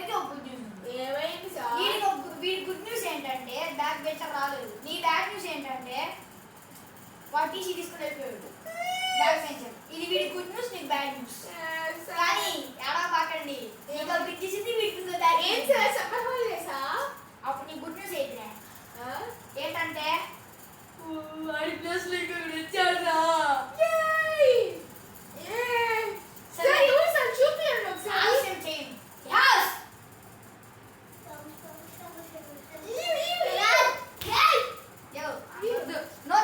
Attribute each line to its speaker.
Speaker 1: అందరికీ ఒక good news ఉంది.
Speaker 2: ఏమైంది సార్?
Speaker 1: వీడి గుడ్ న్యూస్ ఏంటంటే బ్యాగ్ బెటర్ రాలేదు. నీ బ్యాడ్ న్యూస్ ఏంటంటే వాడు టీసీ తీసుకుని వెళ్ళిపోయాడు బ్యాగ్ బెంచర్. ఇది వీడి గుడ్ న్యూస్, నీకు బ్యాడ్ న్యూస్. కానీ ఎలా పాకండి, ఇంకా పిచ్చేసింది వీటికి బ్యాగ్.
Speaker 2: ఏం సార్ సమ్మర్ హాలిడేసా?
Speaker 1: అప్పుడు నీ గుడ్ న్యూస్ ఏంటి ఏంటంటే
Speaker 2: వాడి ప్లేస్ లో ఇక్కడ వచ్చాడా?
Speaker 1: ఆలస్యం చేయండి. Yes! Yo, no